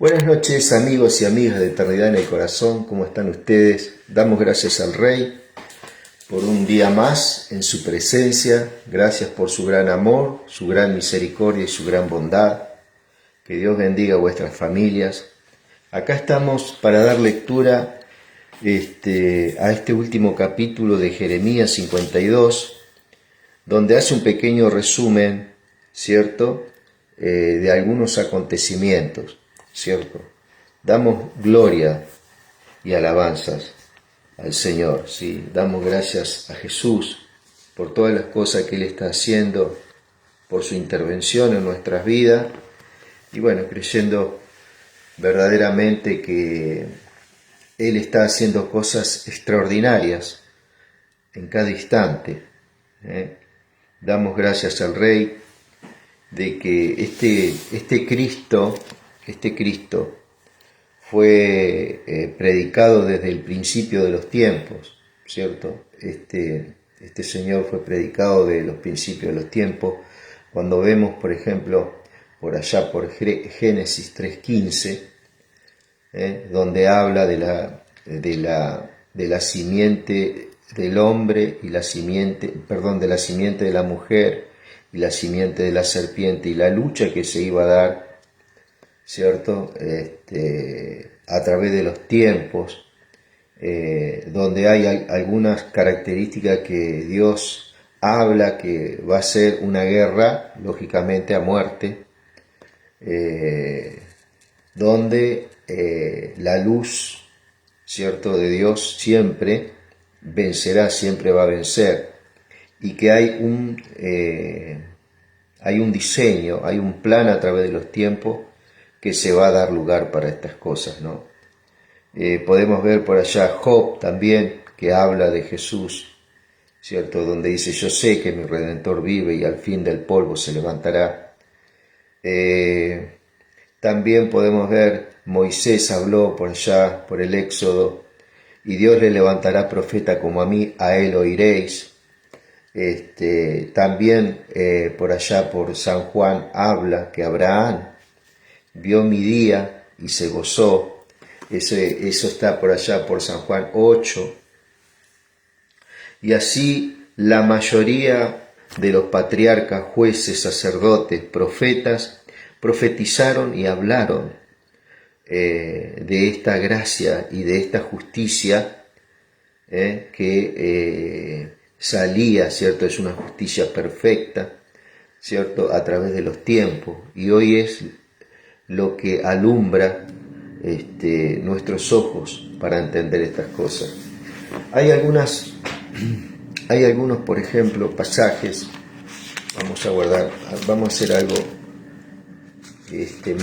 Buenas noches, amigos y amigas de Eternidad en el Corazón, ¿cómo están ustedes? Damos gracias al Rey por un día más en su presencia, gracias por su gran amor, su gran misericordia y su gran bondad. Que Dios bendiga a vuestras familias. Acá estamos para dar lectura a este último capítulo de Jeremías 52, donde hace un pequeño resumen, ¿cierto?, de algunos acontecimientos, ¿cierto? Damos gloria y alabanzas al Señor, ¿sí? Damos gracias a Jesús por todas las cosas que Él está haciendo, por su intervención en nuestras vidas, y bueno, creyendo verdaderamente que Él está haciendo cosas extraordinarias en cada instante, ¿eh? Damos gracias al Rey de que este Cristo fue predicado desde el principio de los tiempos, ¿cierto? Este Señor fue predicado desde los principios de los tiempos. Cuando vemos, por ejemplo, por allá por Génesis 3:15, donde habla de la simiente del hombre y de la simiente de la mujer y la simiente de la serpiente, y la lucha que se iba a dar, ¿cierto? A través de los tiempos, donde hay algunas características que Dios habla que va a ser una guerra, lógicamente a muerte, donde la luz, ¿cierto?, de Dios siempre vencerá, siempre va a vencer, y que hay un diseño, hay un plan a través de los tiempos que se va a dar lugar para estas cosas, ¿no? Podemos ver por allá Job también, que habla de Jesús, ¿cierto?, donde dice: yo sé que mi Redentor vive y al fin del polvo se levantará. También podemos ver, Moisés habló por allá, por el Éxodo: y Dios le levantará profeta como a mí, a él oiréis. También por allá por San Juan habla que Abraham vio mi día y se gozó. Eso está por allá por San Juan 8. Y así la mayoría de los patriarcas, jueces, sacerdotes, profetas, profetizaron y hablaron de esta gracia y de esta justicia que salía, ¿cierto? Es una justicia perfecta, ¿cierto?, a través de los tiempos, y hoy es lo que alumbra nuestros ojos para entender estas cosas. Hay algunos, por ejemplo, pasajes. Vamos a hacer algo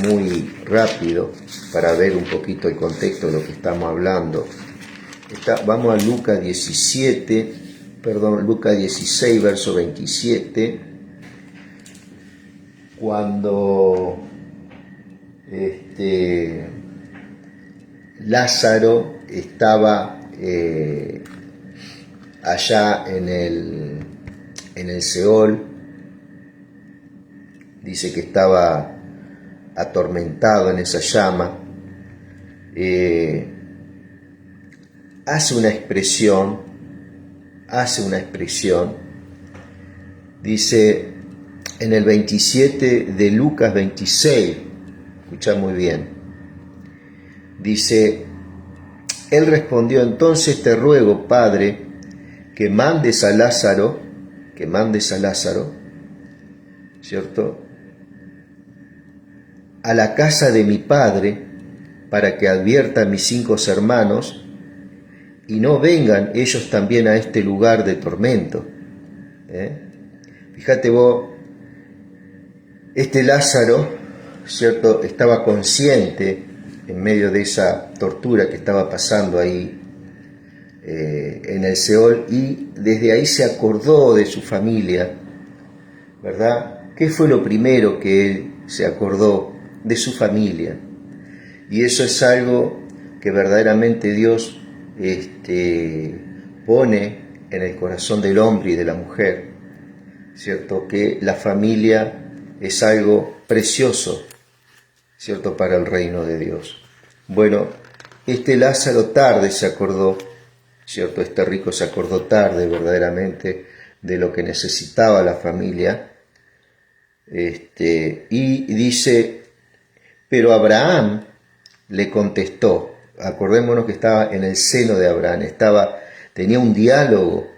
muy rápido para ver un poquito el contexto de lo que estamos hablando. Vamos a Lucas 16, verso 27, cuando Lázaro estaba allá en el Seol. Dice que estaba atormentado en esa llama. Hace una expresión, dice en el 27 de Lucas 26, escucha muy bien, dice: él respondió: entonces te ruego, Padre, que mandes a Lázaro, ¿cierto?, a la casa de mi padre, para que advierta a mis 5 hermanos, y no vengan ellos también a este lugar de tormento. Fíjate vos, Lázaro, ¿cierto?, estaba consciente en medio de esa tortura que estaba pasando ahí en el Seol, y desde ahí se acordó de su familia, ¿verdad? ¿Qué fue lo primero que él se acordó? De su familia. Y eso es algo que verdaderamente Dios pone en el corazón del hombre y de la mujer, ¿cierto? Que la familia es algo precioso, ¿cierto?, para el reino de Dios. Bueno, este Lázaro tarde se acordó, ¿cierto? Este rico se acordó tarde verdaderamente de lo que necesitaba la familia. Y dice, pero Abraham le contestó. Acordémonos que estaba en el seno de Abraham, tenía un diálogo,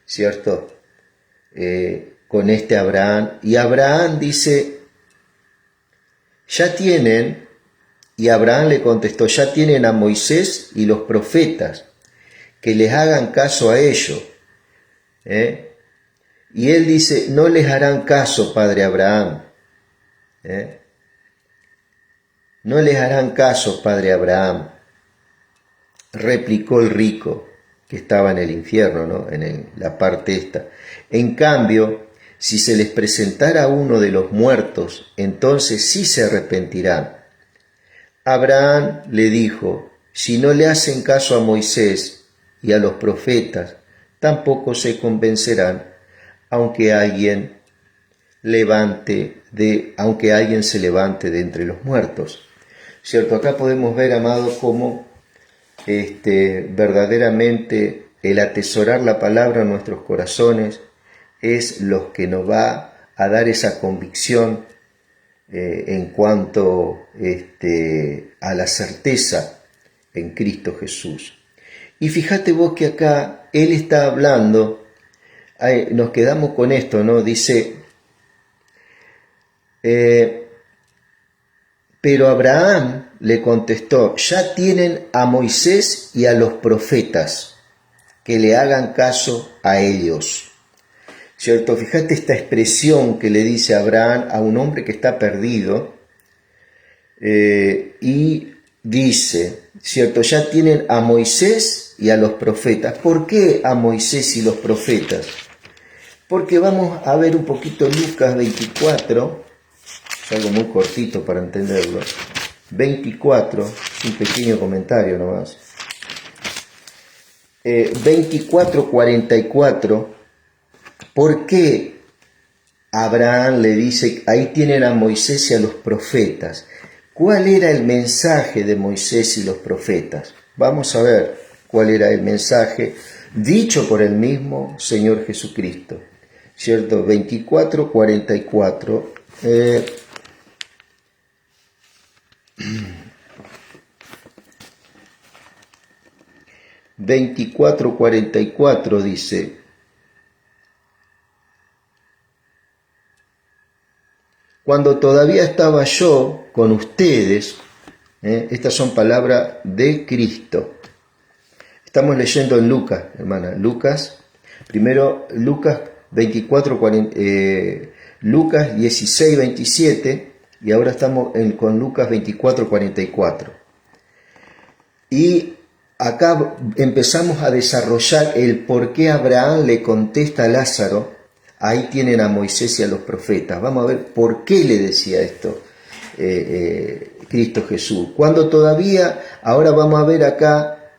¿cierto?, con este Abraham. Y Abraham dice, y Abraham le contestó, ya tienen a Moisés y los profetas, que les hagan caso a ellos. Y él dice, no les harán caso, padre Abraham. No les harán caso, padre Abraham. Replicó el rico, que estaba en el infierno, ¿no?, en la parte esta. En cambio, si se les presentara uno de los muertos, entonces sí se arrepentirán. Abraham le dijo, si no le hacen caso a Moisés y a los profetas, tampoco se convencerán, aunque alguien se levante de entre los muertos. ¿Cierto? Acá podemos ver, amado, cómo verdaderamente el atesorar la palabra en nuestros corazones es lo que nos va a dar esa convicción en cuanto a la certeza en Cristo Jesús. Y fíjate vos que acá Él está hablando, nos quedamos con esto, ¿no? Dice, pero Abraham le contestó, ya tienen a Moisés y a los profetas, que le hagan caso a ellos. ¿Cierto? Fíjate esta expresión que le dice Abraham a un hombre que está perdido, y dice, ¿cierto? Ya tienen a Moisés y a los profetas. ¿Por qué a Moisés y los profetas? Porque vamos a ver un poquito Lucas 24, es algo muy cortito para entenderlo. 24, un pequeño comentario nomás. 24:44. ¿Por qué Abraham le dice, ahí tienen a Moisés y a los profetas? ¿Cuál era el mensaje de Moisés y los profetas? Vamos a ver cuál era el mensaje dicho por el mismo Señor Jesucristo. ¿Cierto? 24:44. 24:44 dice, cuando todavía estaba yo con ustedes, estas son palabras de Cristo. Estamos leyendo en Lucas, hermana, primero Lucas 16:27, y ahora estamos con Lucas 24:44. Y acá empezamos a desarrollar el por qué Abraham le contesta a Lázaro, ahí tienen a Moisés y a los profetas. Vamos a ver por qué le decía esto Cristo Jesús. Cuando todavía, ahora vamos a ver acá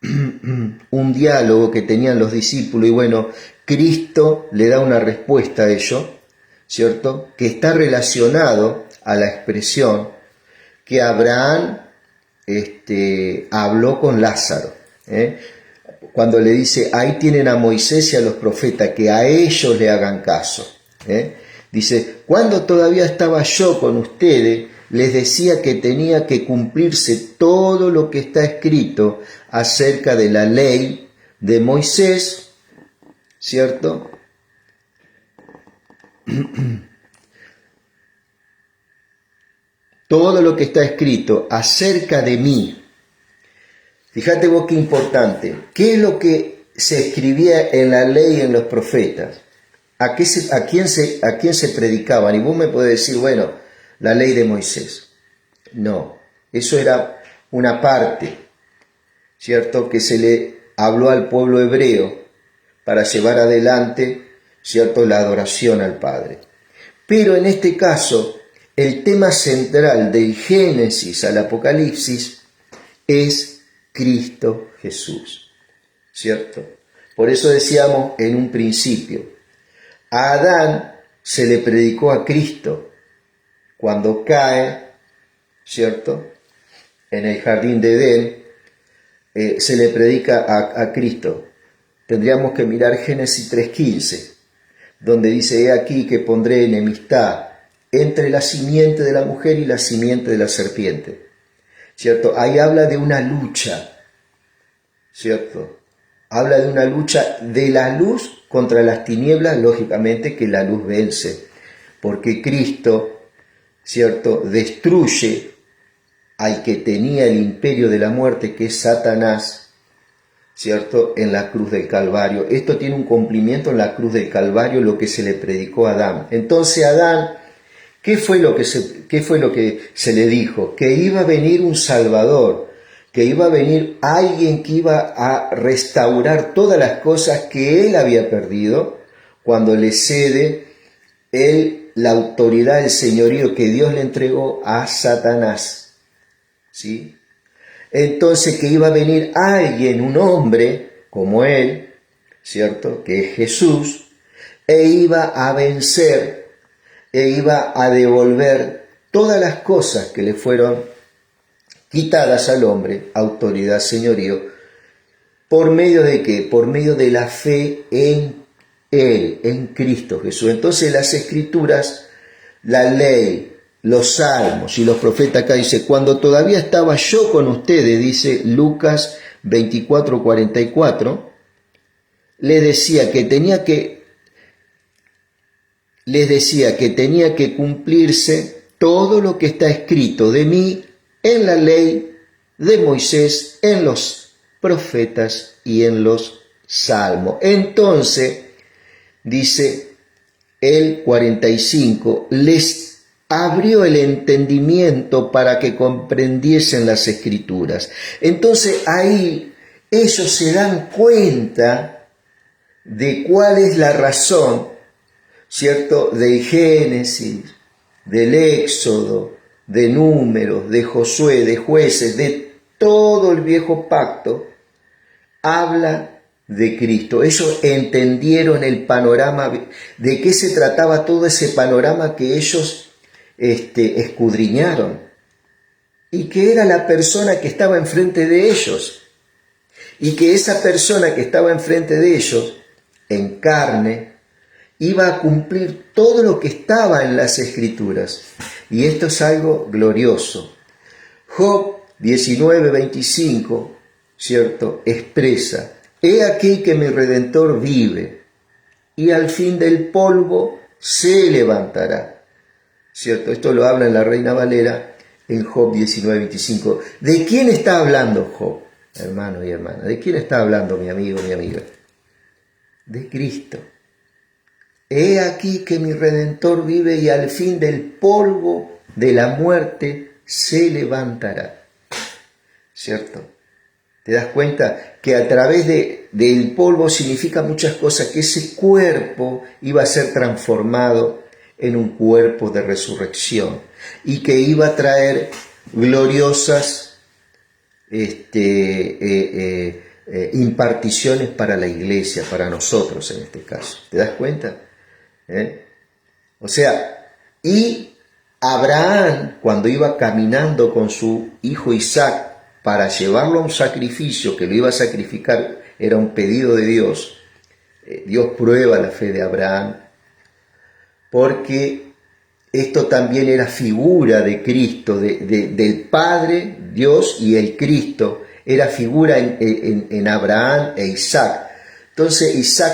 un diálogo que tenían los discípulos, y bueno, Cristo le da una respuesta a ello, ¿cierto? Que está relacionado a la expresión que Abraham habló con Lázaro, cuando le dice, ahí tienen a Moisés y a los profetas, que a ellos le hagan caso. Dice, cuando todavía estaba yo con ustedes, les decía que tenía que cumplirse todo lo que está escrito acerca de la ley de Moisés, ¿cierto? Todo lo que está escrito acerca de mí. Fíjate vos qué importante. ¿Qué es lo que se escribía en la ley y en los profetas? ¿A quién se predicaban? Y vos me podés decir, bueno, la ley de Moisés. No, eso era una parte, ¿cierto? Que se le habló al pueblo hebreo para llevar adelante, ¿cierto?, la adoración al Padre. Pero en este caso, el tema central del Génesis al Apocalipsis es Cristo Jesús, ¿cierto? Por eso decíamos en un principio, a Adán se le predicó a Cristo. Cuando cae, ¿cierto? En el jardín de Edén, se le predica a Cristo. Tendríamos que mirar Génesis 3:15, donde dice: he aquí que pondré enemistad entre la simiente de la mujer y la simiente de la serpiente, ¿cierto? Ahí habla de una lucha, ¿cierto? Habla de una lucha de la luz contra las tinieblas, lógicamente que la luz vence, porque Cristo, ¿cierto?, destruye al que tenía el imperio de la muerte, que es Satanás, ¿cierto?, en la cruz del Calvario. Esto tiene un cumplimiento en la cruz del Calvario, lo que se le predicó a Adán. Entonces Adán, ¿qué fue lo que se le dijo? Que iba a venir un Salvador, que iba a venir alguien que iba a restaurar todas las cosas que él había perdido cuando le cede la autoridad, el señorío que Dios le entregó a Satanás, ¿sí? Entonces que iba a venir alguien, un hombre como él, ¿cierto?, que es Jesús, e iba a vencer, e iba a devolver todas las cosas que le fueron quitadas al hombre, autoridad, señorío, ¿por medio de qué? Por medio de la fe en Él, en Cristo Jesús. Entonces las Escrituras, la ley, los salmos y los profetas, acá dice: cuando todavía estaba yo con ustedes, dice Lucas 24:44, les decía que tenía que cumplirse todo lo que está escrito de mí en la ley de Moisés, en los profetas y en los salmos. Entonces, dice el 45, les abrió el entendimiento para que comprendiesen las Escrituras. Entonces ahí ellos se dan cuenta de cuál es la razón, ¿cierto?, del Génesis, del Éxodo, de Números, de Josué, de Jueces, de todo el viejo pacto, habla de Cristo. Ellos entendieron el panorama, de qué se trataba todo ese panorama que ellos escudriñaron, y que era la persona que estaba enfrente de ellos, y que esa persona que estaba enfrente de ellos, en carne, iba a cumplir todo lo que estaba en las Escrituras. Y esto es algo glorioso. Job 19:25, ¿cierto?, expresa: he aquí que mi Redentor vive, y al fin del polvo se levantará, ¿cierto? Esto lo habla en la Reina Valera en Job 19:25. ¿De quién está hablando Job, hermano y hermana? ¿De quién está hablando, mi amigo, mi amiga? De Cristo. He aquí que mi Redentor vive, y al fin del polvo de la muerte se levantará, ¿cierto? ¿Te das cuenta que a través del polvo significa muchas cosas? Que ese cuerpo iba a ser transformado en un cuerpo de resurrección, y que iba a traer gloriosas imparticiones para la iglesia, para nosotros en este caso. ¿Te das cuenta? O sea, y Abraham, cuando iba caminando con su hijo Isaac para llevarlo a un sacrificio, que lo iba a sacrificar, era un pedido de Dios. Dios prueba la fe de Abraham, porque esto también era figura de Cristo, del Padre, Dios, y el Cristo era figura en Abraham e Isaac. Entonces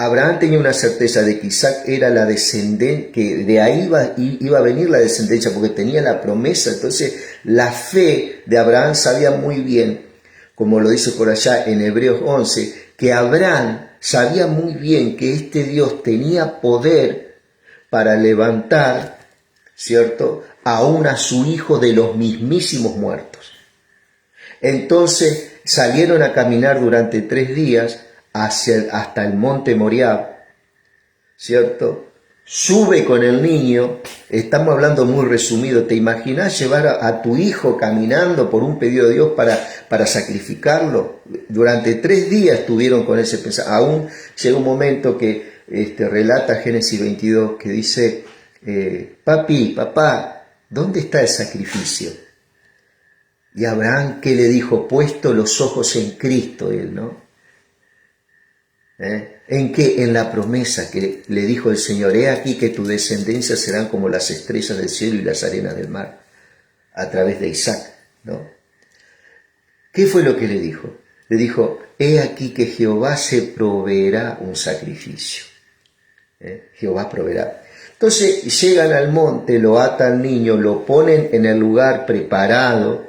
Abraham tenía una certeza de que Isaac era la descendencia, que de ahí iba a venir la descendencia, porque tenía la promesa. Entonces la fe de Abraham sabía muy bien, como lo dice por allá en Hebreos 11, que Abraham sabía muy bien que este Dios tenía poder para levantar, ¿cierto?, aún a su hijo de los mismísimos muertos. Entonces salieron a caminar durante 3 días hasta el monte Moriah, ¿cierto? Sube con el niño. Estamos hablando muy resumido. ¿Te imaginas llevar a tu hijo caminando por un pedido de Dios para sacrificarlo? Durante 3 días estuvieron con ese pensamiento. Aún llega un momento que relata Génesis 22, que dice: papi, papá, ¿Dónde está el sacrificio? Y Abraham, ¿qué le dijo? Puesto los ojos en Cristo, él, ¿no? ¿En qué? En la promesa que le dijo el Señor: he aquí que tu descendencia serán como las estrellas del cielo y las arenas del mar, a través de Isaac, ¿no? ¿Qué fue lo que le dijo? Le dijo: he aquí que Jehová se proveerá un sacrificio. Jehová proveerá. Entonces llegan al monte, lo atan al niño, lo ponen en el lugar preparado,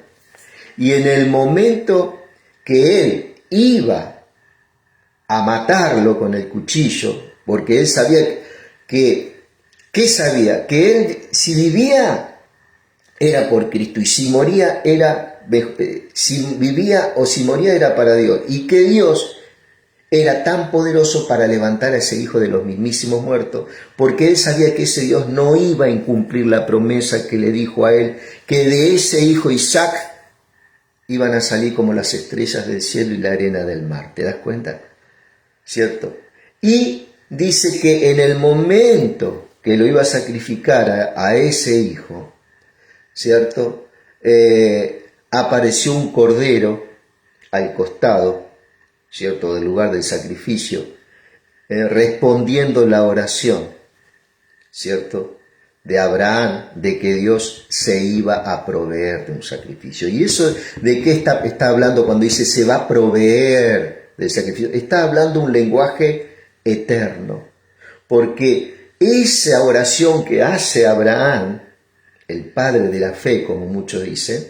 y en el momento que él iba a matarlo con el cuchillo, porque él sabía ¿qué sabía? Que él, si vivía, era por Cristo, y si moría, si vivía o si moría, era para Dios, y que Dios era tan poderoso para levantar a ese hijo de los mismísimos muertos, porque él sabía que ese Dios no iba a incumplir la promesa que le dijo a él, que de ese hijo Isaac iban a salir como las estrellas del cielo y la arena del mar. ¿Te das cuenta? ¿Cierto? Y dice que en el momento que lo iba a sacrificar a ese hijo, ¿cierto? Apareció un cordero al costado, ¿cierto?, del lugar del sacrificio, respondiendo la oración, ¿cierto?, de Abraham, de que Dios se iba a proveer de un sacrificio. ¿Y eso de qué está hablando cuando dice se va a proveer del sacrificio? Está hablando un lenguaje eterno, porque esa oración que hace Abraham, el padre de la fe, como muchos dicen,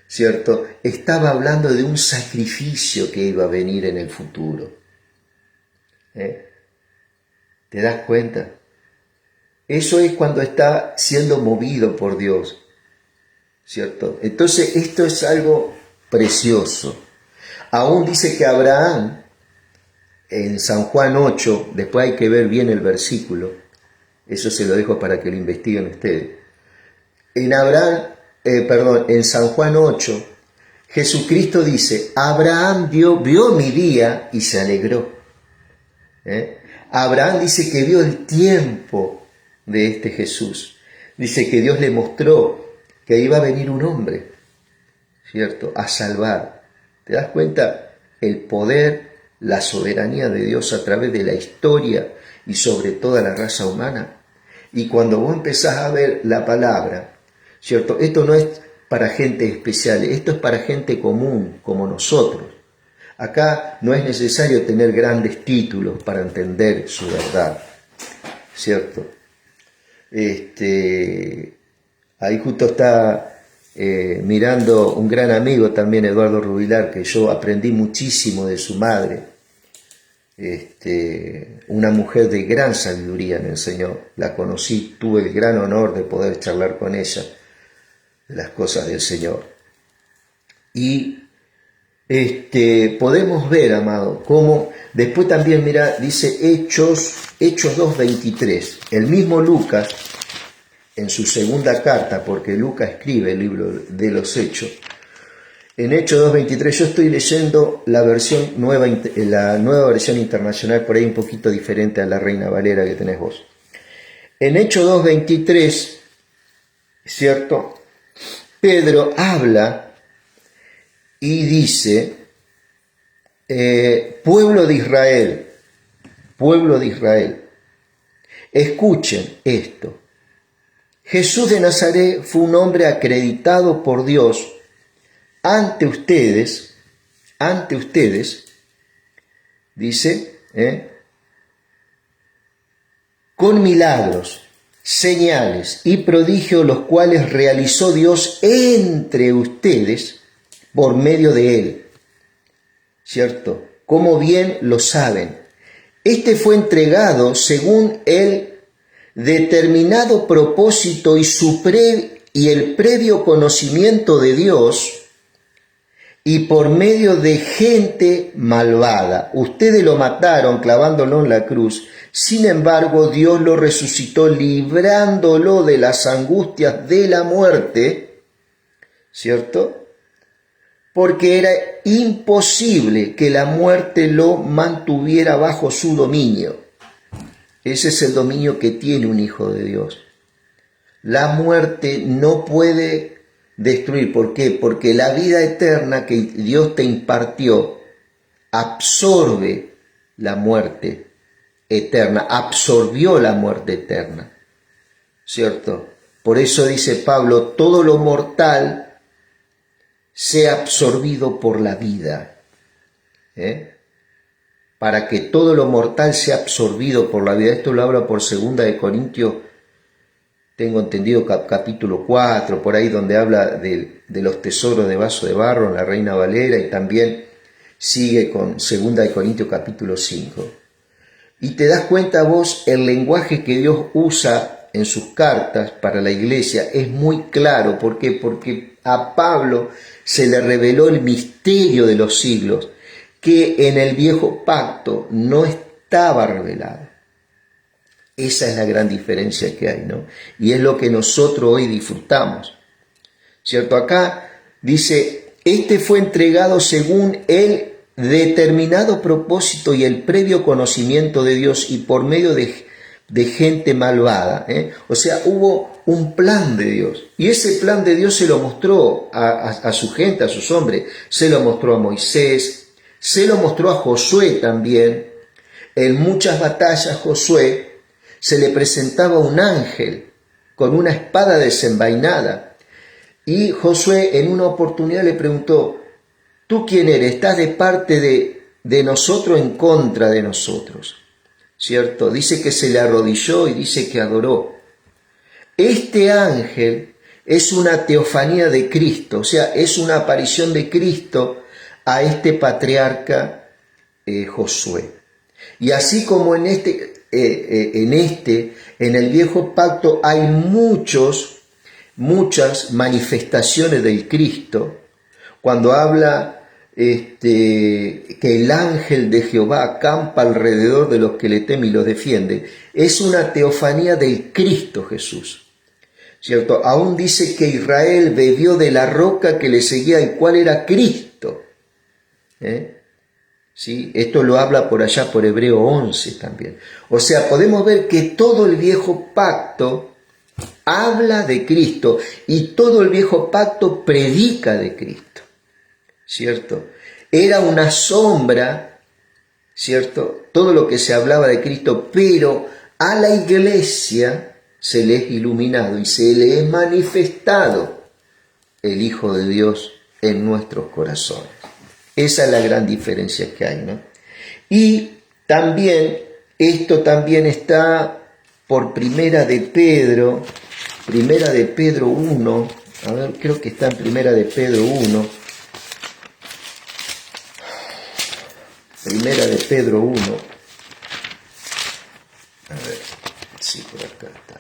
¿cierto?, estaba hablando de un sacrificio que iba a venir en el futuro. ¿Te das cuenta? Eso es cuando está siendo movido por Dios, ¿cierto? Entonces esto es algo precioso. Aún dice que Abraham, en San Juan 8, después hay que ver bien el versículo, eso se lo dejo para que lo investiguen ustedes. En San Juan 8, Jesucristo dice: Abraham vio mi día y se alegró. Abraham dice que vio el tiempo de este Jesús. Dice que Dios le mostró que iba a venir un hombre, ¿cierto?, a salvar. ¿Te das cuenta? El poder, la soberanía de Dios a través de la historia y sobre toda la raza humana. Y cuando vos empezás a ver la palabra, ¿cierto?, esto no es para gente especial, esto es para gente común, como nosotros. Acá no es necesario tener grandes títulos para entender su verdad, ¿cierto? Ahí justo está mirando un gran amigo también, Eduardo Rubilar, que yo aprendí muchísimo de su madre. Una mujer de gran sabiduría me enseñó, la conocí, tuve el gran honor de poder charlar con ella de las cosas del Señor. Y podemos ver, amado, cómo después también, mira, dice Hechos 2:23, el mismo Lucas, en su segunda carta, porque Lucas escribe el libro de los Hechos, en Hechos 2:23, yo estoy leyendo la nueva versión internacional, por ahí un poquito diferente a la Reina Valera que tenés vos. En Hechos 2:23, ¿cierto?, Pedro habla y dice: pueblo de Israel, escuchen esto. Jesús de Nazaret fue un hombre acreditado por Dios ante ustedes, dice, con milagros, señales y prodigios, los cuales realizó Dios entre ustedes por medio de él, ¿cierto? Como bien lo saben. Este fue entregado según el determinado propósito y el previo conocimiento de Dios, y por medio de gente malvada. Ustedes lo mataron clavándolo en la cruz. Sin embargo, Dios lo resucitó, librándolo de las angustias de la muerte, ¿cierto?, porque era imposible que la muerte lo mantuviera bajo su dominio. Ese es el dominio que tiene un hijo de Dios. la muerte no puede destruir. ¿Por qué? Porque la vida eterna que Dios te impartió absorbe la muerte eterna, absorbió la muerte eterna, ¿cierto? Por eso dice Pablo, todo lo mortal sea absorbido por la vida, para que todo lo mortal sea absorbido por la vida. Esto lo habla por 2 de Corintios, tengo entendido, capítulo 4, por ahí donde habla de los tesoros de vaso de barro en la Reina Valera, y también sigue con 2 de Corintios capítulo 5. Y te das cuenta vos, el lenguaje que Dios usa en sus cartas para la iglesia es muy claro. ¿Por qué? Porque a Pablo se le reveló el misterio de los siglos, que en el viejo pacto no estaba revelado. Esa es la gran diferencia que hay, ¿no? Y es lo que nosotros hoy disfrutamos, ¿cierto? Acá dice, este fue entregado según el determinado propósito y el previo conocimiento de Dios y por medio de gente malvada, O sea, hubo un plan de Dios, y ese plan de Dios se lo mostró a su gente, a sus hombres. Se lo mostró a Moisés, se lo mostró a Josué también. En muchas batallas Josué se le presentaba un ángel con una espada desenvainada, y Josué en una oportunidad le preguntó, ¿tú quién eres? ¿Estás de parte de nosotros o en contra de nosotros? ¿Cierto? Dice que se le arrodilló y dice que adoró. Este ángel es una teofanía de Cristo, o sea, es una aparición de Cristo a este patriarca Josué. Y así como en el viejo pacto hay muchas manifestaciones del Cristo, cuando habla que el ángel de Jehová acampa alrededor de los que le temen y los defiende, es una teofanía del Cristo Jesús, ¿cierto? Aún dice que Israel bebió de la roca que le seguía, el cual era Cristo, ¿Sí? Esto lo habla por allá por Hebreo 11 también. O sea, podemos ver que todo el viejo pacto habla de Cristo y todo el viejo pacto predica de Cristo, ¿cierto? Era una sombra, ¿cierto? Todo lo que se hablaba de Cristo, pero a la iglesia se le es iluminado y se le es manifestado el Hijo de Dios en nuestros corazones. Esa es la gran diferencia que hay, ¿no? Y también, esto también está por Primera de Pedro 1, a ver, creo que está en Primera de Pedro 1, Primera de Pedro 1, a ver, sí, por acá está,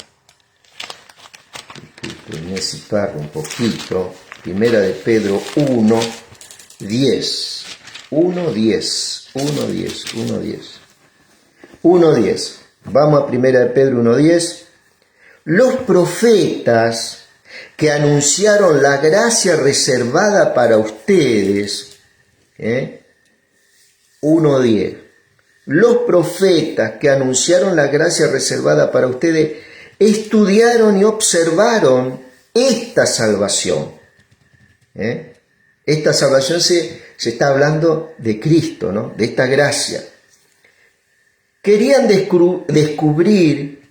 voy a citarlo un poquito, Primera de Pedro 1, 10, 1:10. Vamos a Primera de Pedro 1:10. Los profetas que anunciaron la gracia reservada para ustedes, 1:10. Los profetas que anunciaron la gracia reservada para ustedes estudiaron y observaron esta salvación. Esta salvación se está hablando de Cristo, ¿no? De esta gracia. Querían descubrir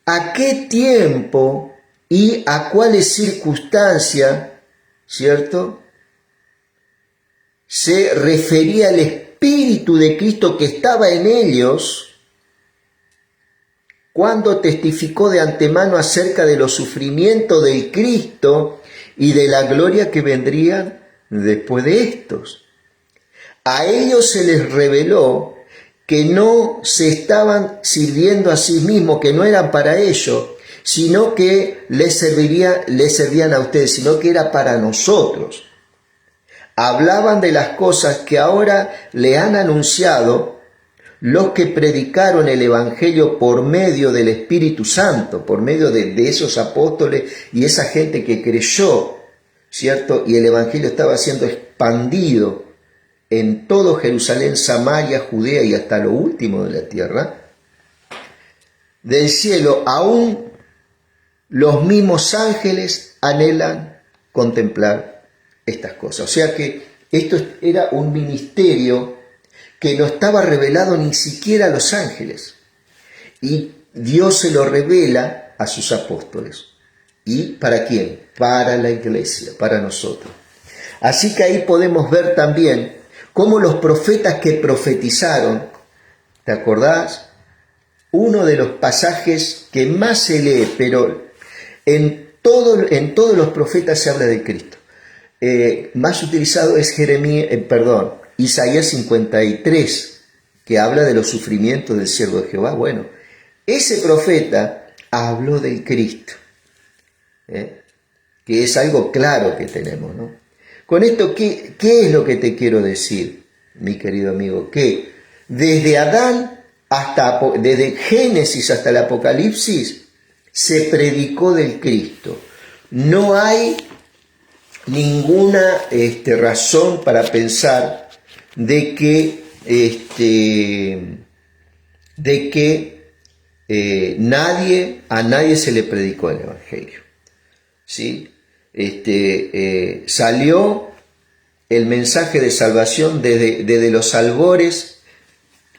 a qué tiempo y a cuáles circunstancias, ¿cierto?, se refería el Espíritu de Cristo que estaba en ellos cuando testificó de antemano acerca de los sufrimientos del Cristo y de la gloria que vendrían después de estos. A ellos se les reveló que no se estaban sirviendo a sí mismos, que no eran para ellos, sino que les servían a ustedes, sino que era para nosotros. Hablaban de las cosas que ahora le han anunciado los que predicaron el Evangelio por medio del Espíritu Santo, por medio de esos apóstoles y esa gente que creyó, ¿cierto? Y el Evangelio estaba siendo expandido en todo Jerusalén, Samaria, Judea y hasta lo último de la tierra. Del cielo, aún los mismos ángeles anhelan contemplar estas cosas. O sea que esto era un ministerio que no estaba revelado ni siquiera a los ángeles. Y Dios se lo revela a sus apóstoles. ¿Y para quién? Para la iglesia, para nosotros. Así que ahí podemos ver también cómo los profetas que profetizaron, ¿te acordás? Uno de los pasajes que más se lee, pero en todos los profetas se habla de Cristo. Más utilizado es Isaías 53, que habla de los sufrimientos del siervo de Jehová. Bueno, ese profeta habló del Cristo, que es algo claro que tenemos, ¿no? Con esto, ¿qué es lo que te quiero decir, mi querido amigo? Que desde desde Génesis hasta el Apocalipsis, se predicó del Cristo. No hay ninguna razón para pensar de que a nadie se le predicó el Evangelio. ¿Sí? Salió el mensaje de salvación desde los albores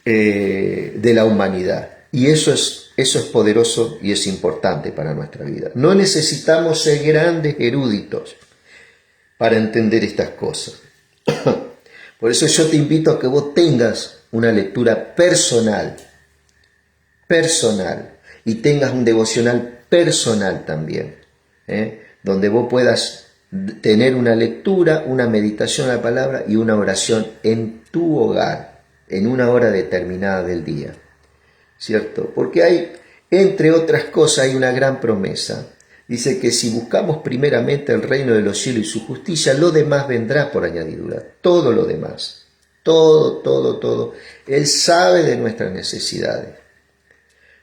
de la humanidad. Y eso es poderoso y es importante para nuestra vida. No necesitamos ser grandes eruditos para entender estas cosas. Por eso yo te invito a que vos tengas una lectura personal, y tengas un devocional personal también, donde vos puedas tener una lectura, una meditación a la palabra y una oración en tu hogar, en una hora determinada del día, ¿cierto? Porque hay, entre otras cosas, hay una gran promesa. Dice que si buscamos primeramente el reino de los cielos y su justicia, lo demás vendrá por añadidura. Todo lo demás, todo. Él sabe de nuestras necesidades,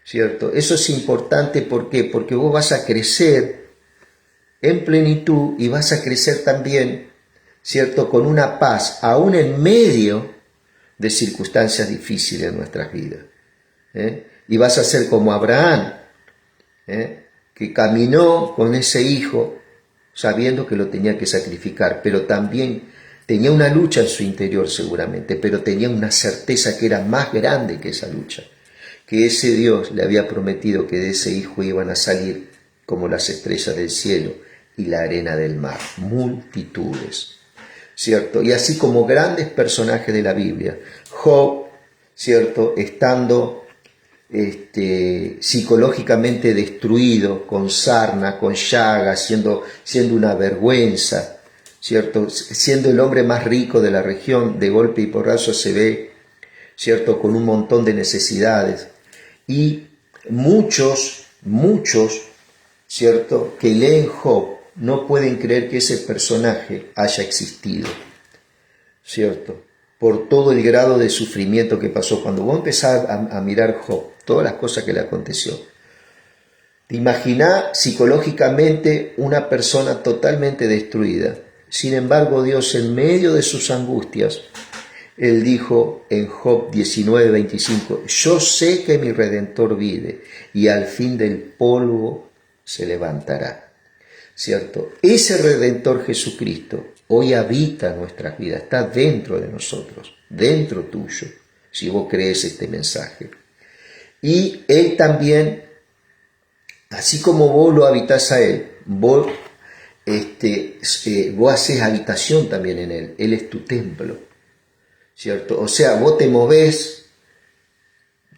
¿cierto? Eso es importante, ¿por qué? Porque vos vas a crecer en plenitud y vas a crecer también, ¿cierto? Con una paz, aún en medio de circunstancias difíciles en nuestras vidas. Y vas a ser como Abraham, que caminó con ese hijo sabiendo que lo tenía que sacrificar, pero también tenía una lucha en su interior seguramente, pero tenía una certeza que era más grande que esa lucha, que ese Dios le había prometido que de ese hijo iban a salir como las estrellas del cielo y la arena del mar, multitudes, ¿cierto? Y así como grandes personajes de la Biblia, Job, ¿cierto?, estando psicológicamente destruido, con sarna, con llaga, siendo una vergüenza, ¿cierto?, siendo el hombre más rico de la región, de golpe y porrazo se ve, ¿cierto?, con un montón de necesidades. Y muchos, ¿cierto?, que leen Job no pueden creer que ese personaje haya existido, ¿cierto?, por todo el grado de sufrimiento que pasó. Cuando vos empezás a mirar Job, todas las cosas que le aconteció, te imaginás psicológicamente una persona totalmente destruida. Sin embargo, Dios, en medio de sus angustias, Él dijo en Job 19:25, yo sé que mi Redentor vive y al fin del polvo se levantará. ¿Cierto? Ese Redentor Jesucristo hoy habita nuestras vidas, está dentro de nosotros, dentro tuyo, si vos crees este mensaje. Y Él también, así como vos lo habitás a Él, vos haces habitación también en Él. Él es tu templo, ¿cierto? O sea, vos te movés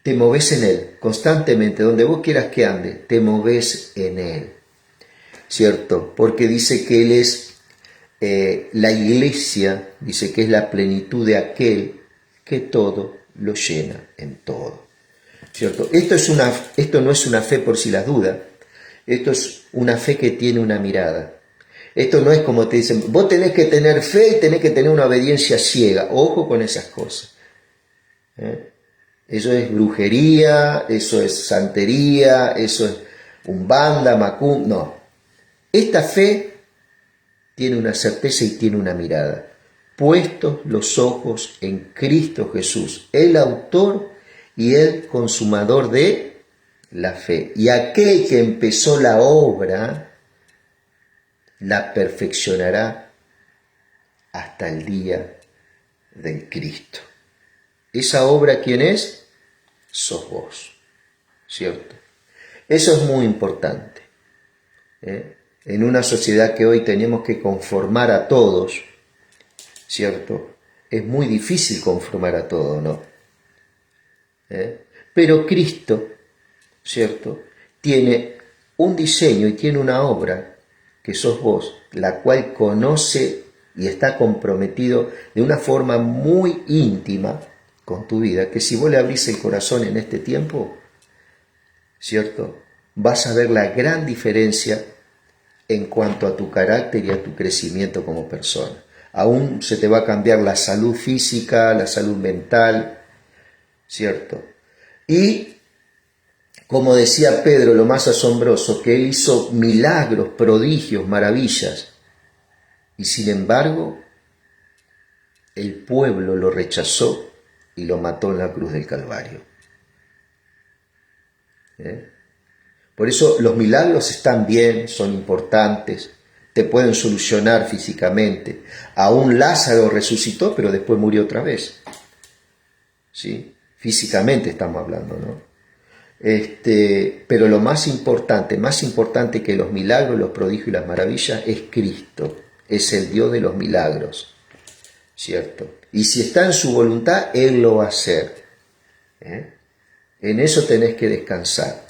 en Él constantemente, donde vos quieras que ande, te movés en Él, ¿cierto? Porque dice que Él es la iglesia, dice que es la plenitud de aquel que todo lo llena en todo, ¿cierto? Esto no es una fe por si las dudas, esto es una fe que tiene una mirada. Esto no es como te dicen, vos tenés que tener fe y tenés que tener una obediencia ciega. Ojo con esas cosas. Eso es brujería, eso es santería, eso es umbanda, macum. No. Esta fe tiene una certeza y tiene una mirada. Puestos los ojos en Cristo Jesús, el autor y el consumador de la fe. Y aquel que empezó la obra, la perfeccionará hasta el día del Cristo. ¿Esa obra quién es? Sos vos, ¿cierto? Eso es muy importante. En una sociedad que hoy tenemos que conformar a todos, ¿cierto? Es muy difícil conformar a todos, ¿no? Pero Cristo, ¿cierto?, tiene un diseño y tiene una obra, que sos vos, la cual conoce y está comprometido de una forma muy íntima con tu vida, que si vos le abrís el corazón en este tiempo, ¿cierto?, vas a ver la gran diferencia en cuanto a tu carácter y a tu crecimiento como persona. Aún se te va a cambiar la salud física, la salud mental, ¿cierto? Y, como decía Pedro, lo más asombroso, que él hizo milagros, prodigios, maravillas, y sin embargo, el pueblo lo rechazó y lo mató en la cruz del Calvario. Por eso los milagros están bien, son importantes, te pueden solucionar físicamente. Aún Lázaro resucitó, pero después murió otra vez. ¿Sí? Físicamente estamos hablando, ¿no? Pero lo más importante que los milagros, los prodigios y las maravillas, es Cristo. Es el Dios de los milagros, ¿cierto? Y si está en su voluntad, Él lo va a hacer. En eso tenés que descansar,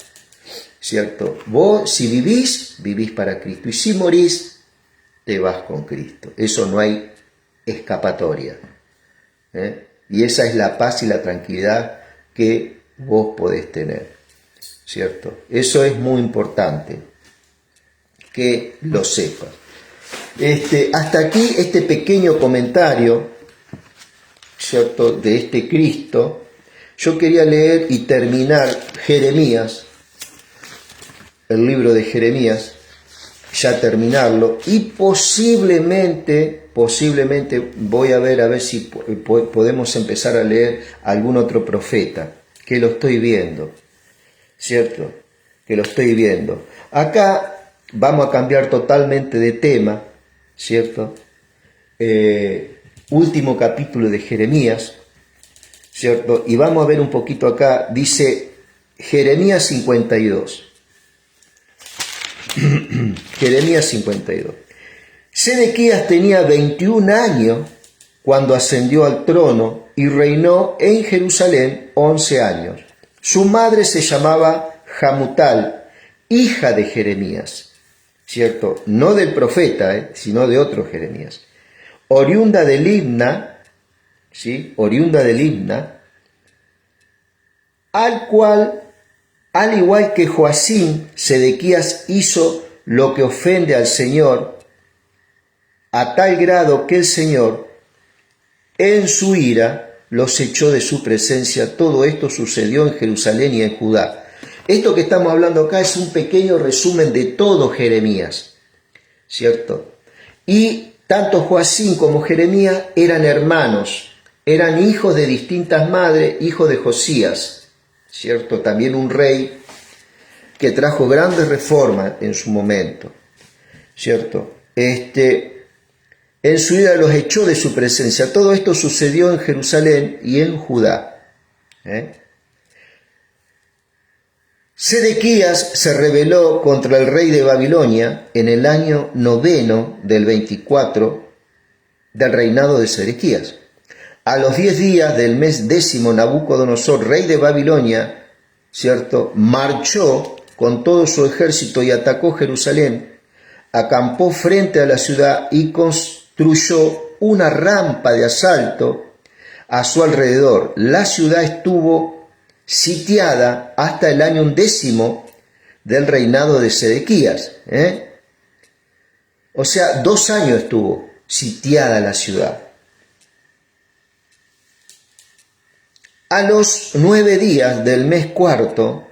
¿cierto? Vos, si vivís, vivís para Cristo. Y si morís, te vas con Cristo. Eso no hay escapatoria. Y esa es la paz y la tranquilidad que vos podés tener, ¿cierto? Eso es muy importante que lo sepas. Hasta aquí este pequeño comentario, ¿cierto?, de este Cristo. Yo quería leer y terminar Jeremías, el libro de Jeremías, ya terminarlo, y posiblemente voy a ver si podemos empezar a leer algún otro profeta, que lo estoy viendo, ¿cierto? Que lo estoy viendo. Acá vamos a cambiar totalmente de tema, ¿cierto? Último capítulo de Jeremías, ¿cierto? Y vamos a ver un poquito acá, dice Jeremías 52. Jeremías 52. Sedequías tenía 21 años cuando ascendió al trono y reinó en Jerusalén 11 años. Su madre se llamaba Hamutal, hija de Jeremías, ¿cierto? No del profeta, sino de otro Jeremías. Oriunda de Libna, ¿sí? Oriunda de Libna, al igual que Joacim, Sedequías hizo lo que ofende al Señor, a tal grado que el Señor, en su ira, los echó de su presencia. Todo esto sucedió en Jerusalén y en Judá. Esto que estamos hablando acá es un pequeño resumen de todo Jeremías, ¿cierto? Y tanto Joacim como Jeremías eran hermanos, eran hijos de distintas madres, hijos de Josías, ¿cierto? También un rey que trajo grandes reformas en su momento, ¿cierto? En su ira los echó de su presencia. Todo esto sucedió en Jerusalén y en Judá. Sedequías se rebeló contra el rey de Babilonia en el año 9 del 24 del reinado de Sedequías. A los 10 días del mes 10, Nabucodonosor, rey de Babilonia, ¿cierto?, marchó con todo su ejército y atacó Jerusalén, acampó frente a la ciudad y construyó una rampa de asalto a su alrededor. La ciudad estuvo sitiada hasta el año 10 del reinado de Sedequías. O sea, 2 años estuvo sitiada la ciudad. A los 9 días del mes cuarto,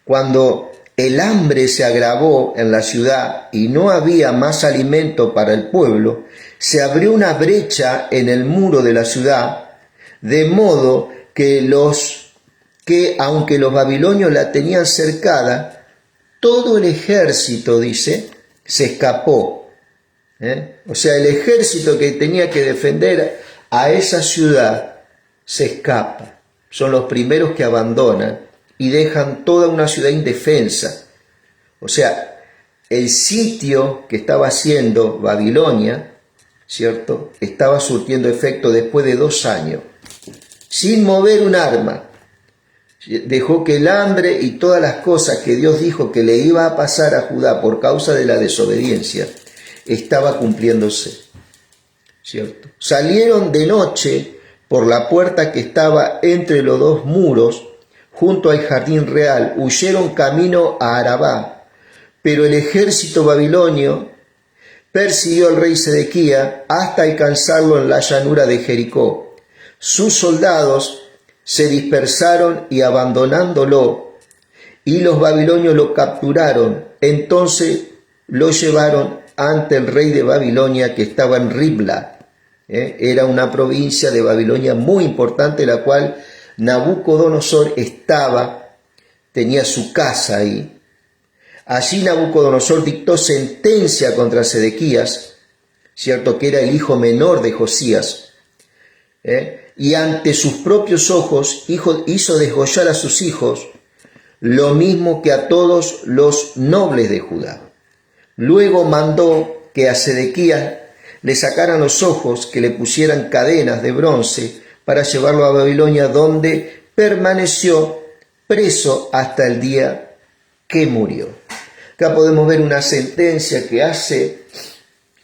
cuando el hambre se agravó en la ciudad y no había más alimento para el pueblo, se abrió una brecha en el muro de la ciudad, de modo que que aunque los babilonios la tenían cercada, todo el ejército, dice, se escapó. O sea, el ejército que tenía que defender a esa ciudad se escapa. Son los primeros que abandonan y dejan toda una ciudad indefensa. O sea, el sitio que estaba haciendo Babilonia, ¿cierto?, estaba surtiendo efecto después de 2 años, sin mover un arma. Dejó que el hambre y todas las cosas que Dios dijo que le iba a pasar a Judá por causa de la desobediencia, estaba cumpliéndose, ¿cierto? Salieron de noche por la puerta que estaba entre los 2 muros, junto al jardín real, huyeron camino a Arabá, pero el ejército babilonio persiguió al rey Sedequías hasta alcanzarlo en la llanura de Jericó. Sus soldados se dispersaron y abandonándolo, y los babilonios lo capturaron. Entonces lo llevaron ante el rey de Babilonia, que estaba en Ribla. Era una provincia de Babilonia muy importante, la cual Nabucodonosor tenía su casa ahí. Allí Nabucodonosor dictó sentencia contra Sedequías, cierto, que era el hijo menor de Josías, y ante sus propios ojos hizo desgollar a sus hijos, lo mismo que a todos los nobles de Judá. Luego mandó que a Sedequías le sacaran los ojos, que le pusieran cadenas de bronce para llevarlo a Babilonia, donde permaneció preso hasta el día que murió. Acá podemos ver una sentencia que hace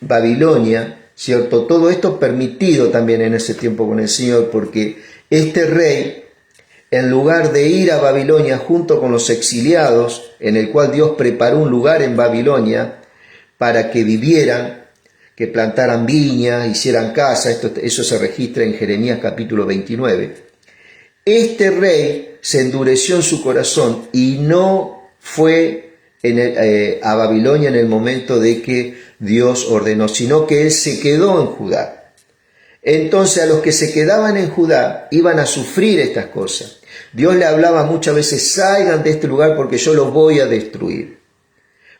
Babilonia, ¿cierto? Todo esto permitido también en ese tiempo con el Señor, porque este rey, en lugar de ir a Babilonia junto con los exiliados, en el cual Dios preparó un lugar en Babilonia para que vivieran, que plantaran viñas, hicieran casa, eso se registra en Jeremías capítulo 29. Este rey se endureció en su corazón y no fue a Babilonia en el momento de que Dios ordenó, sino que él se quedó en Judá. Entonces a los que se quedaban en Judá iban a sufrir estas cosas. Dios le hablaba muchas veces: salgan de este lugar porque yo los voy a destruir.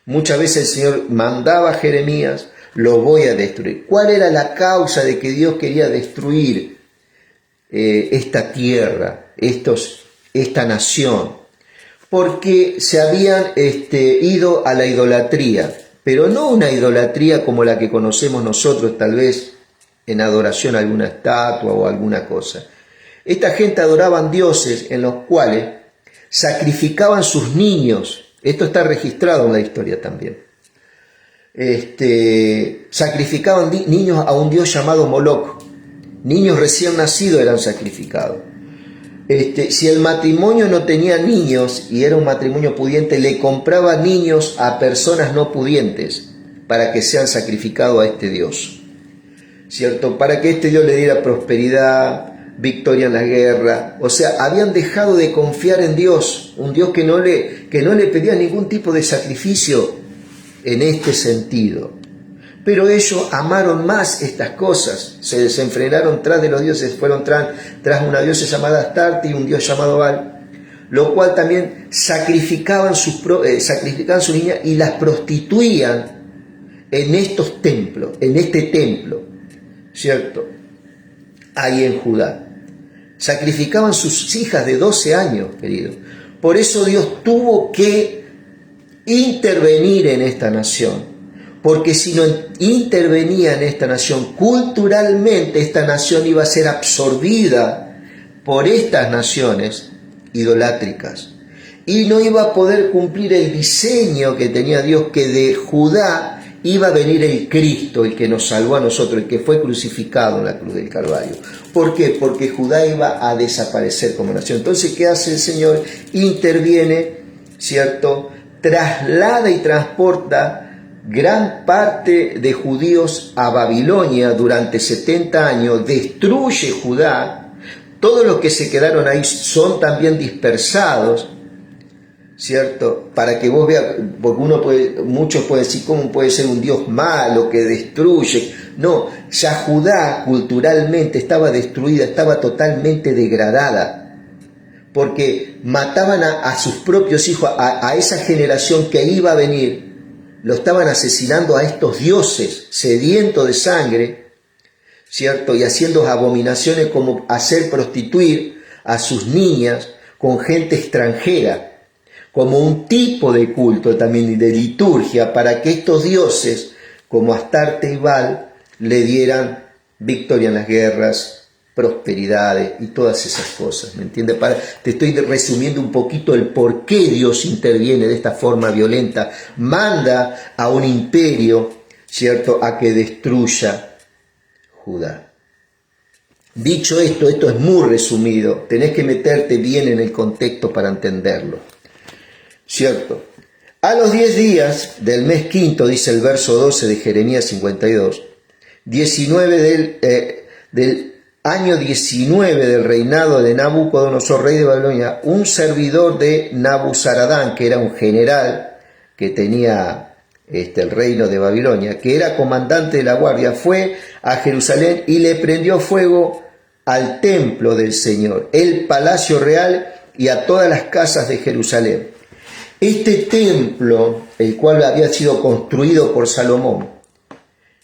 Muchas veces el Señor mandaba a Jeremías: los voy a destruir. ¿Cuál era la causa de que Dios quería destruir esta tierra, esta nación? Porque se habían ido a la idolatría, pero no una idolatría como la que conocemos nosotros, tal vez en adoración a alguna estatua o alguna cosa. Esta gente adoraban dioses en los cuales sacrificaban sus niños. Esto está registrado en la historia también. Sacrificaban niños a un dios llamado Moloch. Niños recién nacidos eran sacrificados. Si el matrimonio no tenía niños y era un matrimonio pudiente, le compraba niños a personas no pudientes para que sean sacrificados a este Dios, ¿cierto? Para que este Dios le diera prosperidad, victoria en la guerra. O sea, habían dejado de confiar en Dios, un Dios que no le pedía ningún tipo de sacrificio en este sentido. Pero ellos amaron más estas cosas, se desenfrenaron tras de los dioses, fueron tras una diosa llamada Astarte y un dios llamado Baal, lo cual también sacrificaban sus niñas y las prostituían en estos templos, en este templo, ¿cierto? Ahí en Judá. Sacrificaban sus hijas de 12 años, querido. Por eso Dios tuvo que intervenir en esta nación. Porque si no intervenía en esta nación, culturalmente esta nación iba a ser absorbida por estas naciones idolátricas. Y no iba a poder cumplir el diseño que tenía Dios, que de Judá iba a venir el Cristo, el que nos salvó a nosotros, el que fue crucificado en la cruz del Calvario. ¿Por qué? Porque Judá iba a desaparecer como nación. Entonces, ¿qué hace el Señor? Interviene, ¿cierto? Traslada y transporta gran parte de judíos a Babilonia durante 70 años, destruye Judá, todos los que se quedaron ahí son también dispersados, ¿cierto? Para que vos veas, porque muchos pueden decir, ¿cómo puede ser un Dios malo que destruye? No, ya Judá culturalmente estaba destruida, estaba totalmente degradada, porque mataban a sus propios hijos, a esa generación que iba a venir, lo estaban asesinando a estos dioses sedientos de sangre, ¿cierto? Y haciendo abominaciones como hacer prostituir a sus niñas con gente extranjera, como un tipo de culto también y de liturgia para que estos dioses, como Astarte y Baal, le dieran victoria en las guerras, prosperidades y todas esas cosas, ¿me entiendes? Te estoy resumiendo un poquito el por qué Dios interviene de esta forma violenta, manda a un imperio, ¿cierto?, a que destruya Judá. Dicho esto es muy resumido, tenés que meterte bien en el contexto para entenderlo, ¿cierto? A los 10 días del mes quinto, dice el verso 12 de Jeremías 52, 19 del año 19 del reinado de Nabucodonosor, rey de Babilonia, un servidor de Nabuzaradán, que era un general que tenía el reino de Babilonia, que era comandante de la guardia, fue a Jerusalén y le prendió fuego al templo del Señor, el palacio real y a todas las casas de Jerusalén. Este templo, el cual había sido construido por Salomón,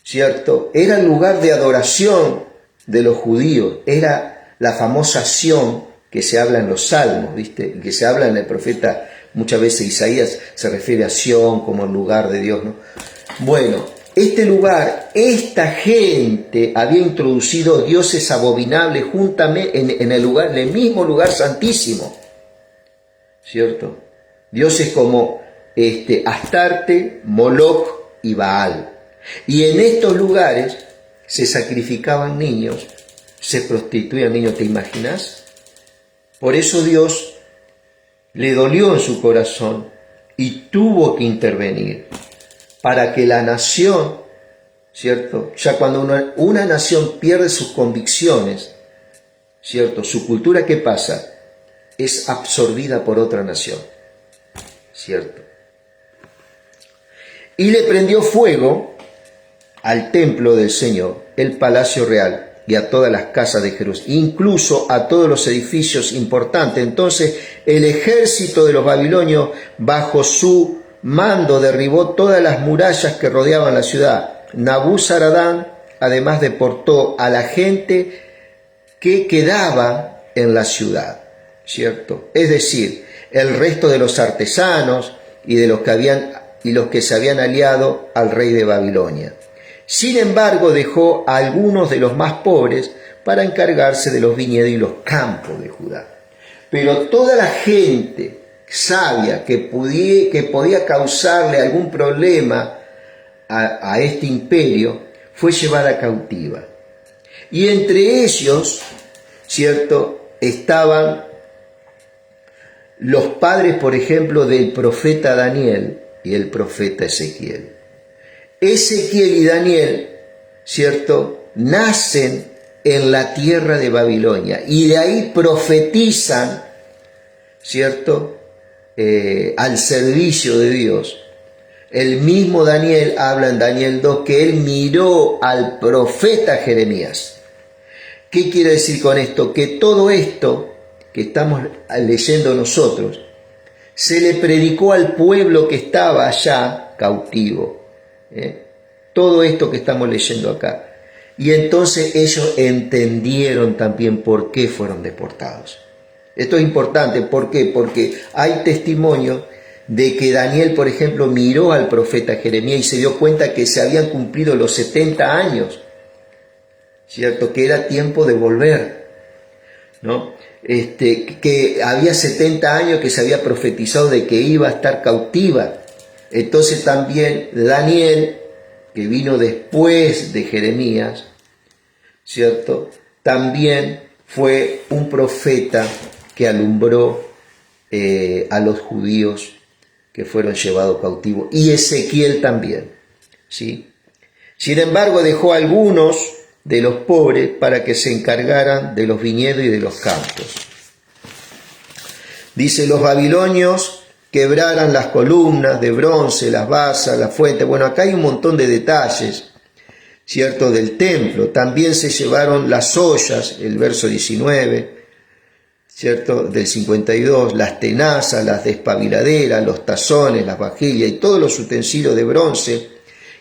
¿cierto?, era el lugar de adoración de los judíos, era la famosa Sión que se habla en los Salmos, ¿viste? Que se habla en el profeta, muchas veces Isaías se refiere a Sión como el lugar de Dios, ¿no? Bueno, este lugar, esta gente había introducido dioses abominables juntamente en el mismo lugar santísimo, ¿cierto? Dioses como Astarte, Moloch y Baal. Y en estos lugares se sacrificaban niños, se prostituían niños, ¿te imaginas? Por eso Dios le dolió en su corazón y tuvo que intervenir para que la nación, ¿cierto? Ya cuando una nación pierde sus convicciones, ¿cierto? Su cultura, ¿qué pasa? Es absorbida por otra nación, ¿cierto? Y le prendió fuego al templo del Señor, el palacio real, y a todas las casas de Jerusalén, incluso a todos los edificios importantes. Entonces el ejército de los babilonios, bajo su mando, derribó todas las murallas que rodeaban la ciudad. Nabuzaradán además deportó a la gente que quedaba en la ciudad, ¿cierto? Es decir, el resto de los artesanos y de los que se habían aliado al rey de Babilonia. Sin embargo, dejó a algunos de los más pobres para encargarse de los viñedos y los campos de Judá. Pero toda la gente sabia que podía causarle algún problema a este imperio fue llevada cautiva. Y entre ellos, ¿cierto?, estaban los padres, por ejemplo, del profeta Daniel y el profeta Ezequiel. Ezequiel y Daniel, ¿cierto?, nacen en la tierra de Babilonia y de ahí profetizan, ¿cierto?, al servicio de Dios. El mismo Daniel habla en Daniel 2 que él miró al profeta Jeremías. ¿Qué quiere decir con esto? Que todo esto que estamos leyendo nosotros se le predicó al pueblo que estaba allá cautivo. Todo esto que estamos leyendo acá. Y entonces ellos entendieron también por qué fueron deportados. Esto es importante. ¿Por qué? Porque hay testimonio de que Daniel, por ejemplo, miró al profeta Jeremías y se dio cuenta que se habían cumplido los 70 años, ¿cierto? Que era tiempo de volver, ¿no? Que había 70 años que se había profetizado de que iba a estar cautiva. Entonces también Daniel, que vino después de Jeremías, ¿cierto?, también fue un profeta que alumbró a los judíos que fueron llevados cautivos, y Ezequiel también, ¿sí? Sin embargo, dejó a algunos de los pobres para que se encargaran de los viñedos y de los campos. Dice, los babilonios quebraran las columnas de bronce, las basas, las fuentes. Bueno, acá hay un montón de detalles, ¿cierto?, del templo. También se llevaron las ollas, el verso 19, ¿cierto? Del 52, las tenazas, las despabiladeras, los tazones, las vajillas y todos los utensilios de bronce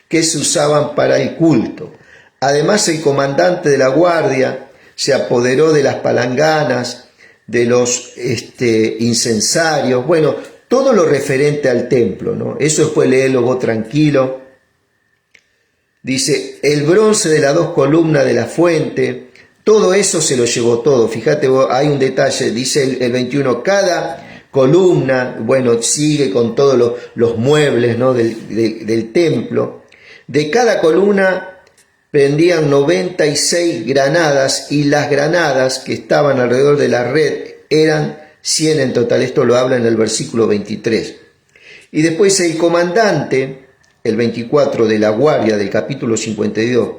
que se usaban para el culto. Además, el comandante de la guardia se apoderó de las palanganas, de los incensarios, bueno, todo lo referente al templo, ¿no? Eso después léelo vos tranquilo. Dice, el bronce de las 2 columnas de la fuente, todo eso se lo llevó todo. Fíjate vos, hay un detalle, dice el 21, cada columna, bueno, sigue con todos los muebles, ¿no? del templo. De cada columna prendían 96 granadas y las granadas que estaban alrededor de la red eran 100 en total. Esto lo habla en el versículo 23. Y después el comandante, el 24 de la guardia del capítulo 52,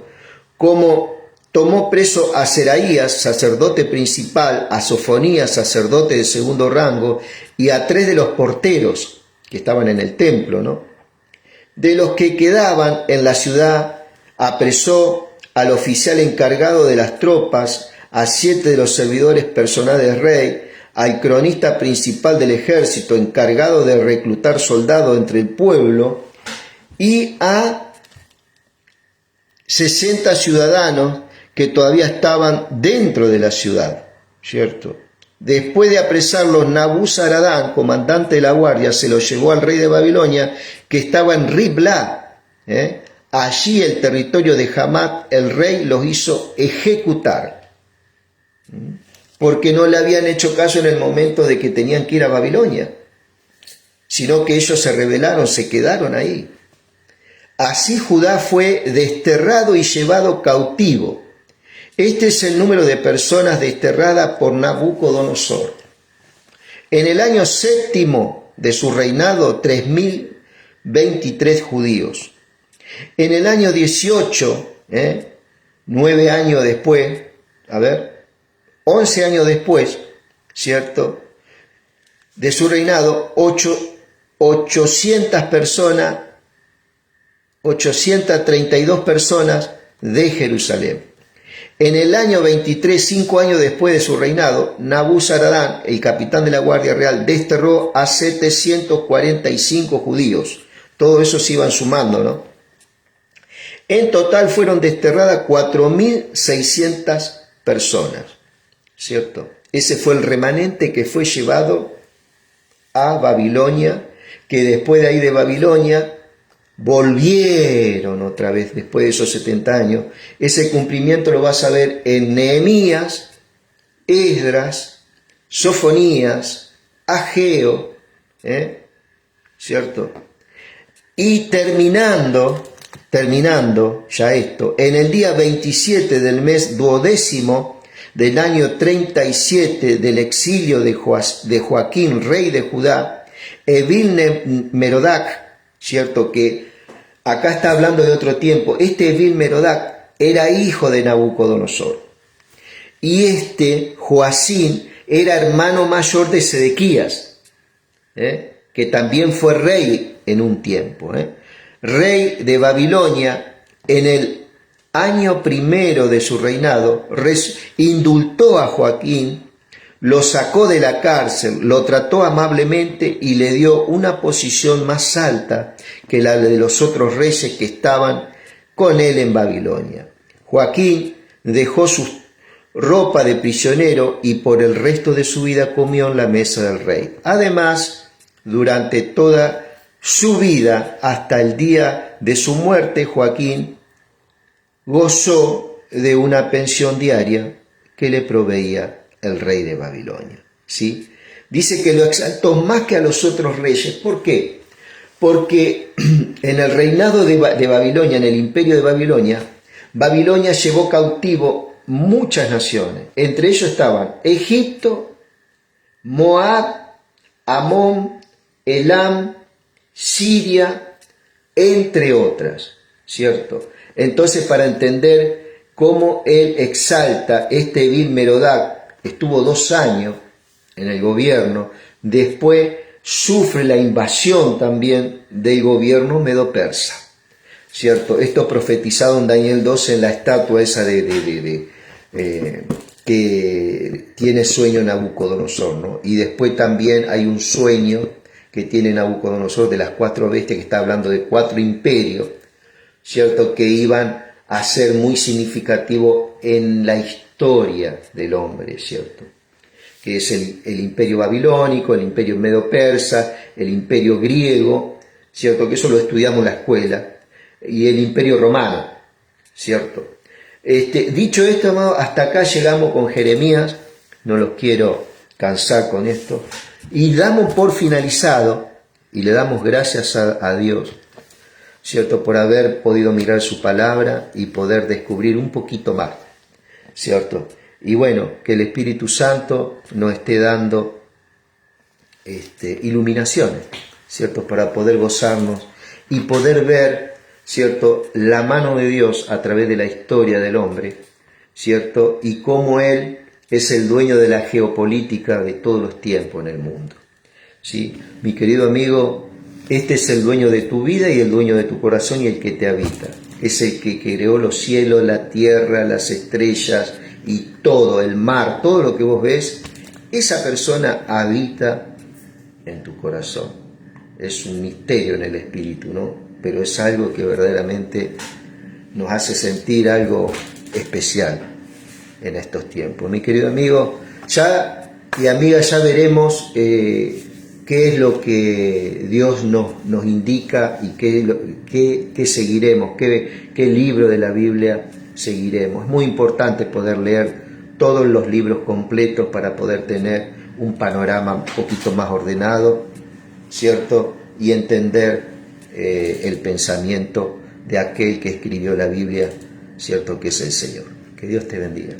como tomó preso a Seraías, sacerdote principal, a Sofonías, sacerdote de segundo rango, y a 3 de los porteros que estaban en el templo, ¿no? De los que quedaban en la ciudad, apresó al oficial encargado de las tropas, a 7 de los servidores personales del rey, al cronista principal del ejército, encargado de reclutar soldados entre el pueblo, y a 60 ciudadanos que todavía estaban dentro de la ciudad, ¿cierto? Después de apresarlos, Nabuzaradán, comandante de la guardia, se los llevó al rey de Babilonia, que estaba en Ribla. Allí, el territorio de Hamat, el rey los hizo ejecutar, porque no le habían hecho caso en el momento de que tenían que ir a Babilonia, sino que ellos se rebelaron, se quedaron ahí. Así Judá fue desterrado y llevado cautivo. Este es el número de personas desterradas por Nabucodonosor. En el año 7 de su reinado, 3023 judíos. En el año 18, 9 años después, 11 años después, ¿cierto?, de su reinado, 800 personas, 832 personas de Jerusalén. En el año 23, 5 años después de su reinado, Nabuzaradán, el capitán de la Guardia Real, desterró a 745 judíos. Todos esos se iban sumando, ¿no? En total fueron desterradas 4.600 personas, ¿cierto? Ese fue el remanente que fue llevado a Babilonia, que después de ahí de Babilonia volvieron otra vez después de esos 70 años. Ese cumplimiento lo vas a ver en Nehemías, Esdras, Sofonías, Ageo, ¿cierto? Y terminando ya esto, en el día 27 del mes 12º del año 37 del exilio de Joaquín, rey de Judá, Evil-Merodach, ¿cierto? Que acá está hablando de otro tiempo. Este Evil-Merodach era hijo de Nabucodonosor. Y este Joacín era hermano mayor de Sedequías, que también fue rey en un tiempo. Rey de Babilonia, en el año 1 de su reinado, indultó a Joaquín, lo sacó de la cárcel, lo trató amablemente y le dio una posición más alta que la de los otros reyes que estaban con él en Babilonia. Joaquín dejó su ropa de prisionero y por el resto de su vida comió en la mesa del rey. Además, durante toda su vida, hasta el día de su muerte, Joaquín gozó de una pensión diaria que le proveía el rey de Babilonia, ¿sí? Dice que lo exaltó más que a los otros reyes. ¿Por qué? Porque en el reinado de Babilonia, en el imperio de Babilonia, Babilonia llevó cautivo muchas naciones. Entre ellos estaban Egipto, Moab, Amón, Elam, Siria, entre otras, ¿cierto? Entonces, para entender cómo él exalta este Evil-Merodach, estuvo 2 años en el gobierno, después sufre la invasión también del gobierno medo-persa, ¿cierto? Esto profetizado en Daniel 12 en la estatua esa de que tiene sueño Nabucodonosor, ¿no? Y después también hay un sueño que tiene Nabucodonosor de las 4 bestias, que está hablando de 4 imperios, ¿cierto? Que iban a ser muy significativos en la historia del hombre, ¿cierto? Que es el imperio babilónico, el imperio medo-persa, el imperio griego, ¿cierto? Que eso lo estudiamos en la escuela, y el imperio romano, ¿cierto? Dicho esto, amado, hasta acá llegamos con Jeremías, no los quiero cansar con esto, y damos por finalizado, y le damos gracias a Dios, ¿cierto? Por haber podido mirar su palabra y poder descubrir un poquito más, ¿cierto? Y bueno, que el Espíritu Santo nos esté dando iluminaciones, ¿cierto? Para poder gozarnos y poder ver, ¿cierto? La mano de Dios a través de la historia del hombre, ¿cierto? Y cómo Él es el dueño de la geopolítica de todos los tiempos en el mundo, ¿sí? Mi querido amigo, este es el dueño de tu vida y el dueño de tu corazón y el que te habita. Es el que creó los cielos, la tierra, las estrellas y todo, el mar, todo lo que vos ves. Esa persona habita en tu corazón. Es un misterio en el espíritu, ¿no? Pero es algo que verdaderamente nos hace sentir algo especial en estos tiempos. Mi querido amigo y amiga, ya veremos qué es lo que Dios nos indica y qué seguiremos, qué libro de la Biblia seguiremos. Es muy importante poder leer todos los libros completos para poder tener un panorama un poquito más ordenado, ¿cierto? Y entender el pensamiento de aquel que escribió la Biblia, ¿cierto? Que es el Señor. Que Dios te bendiga.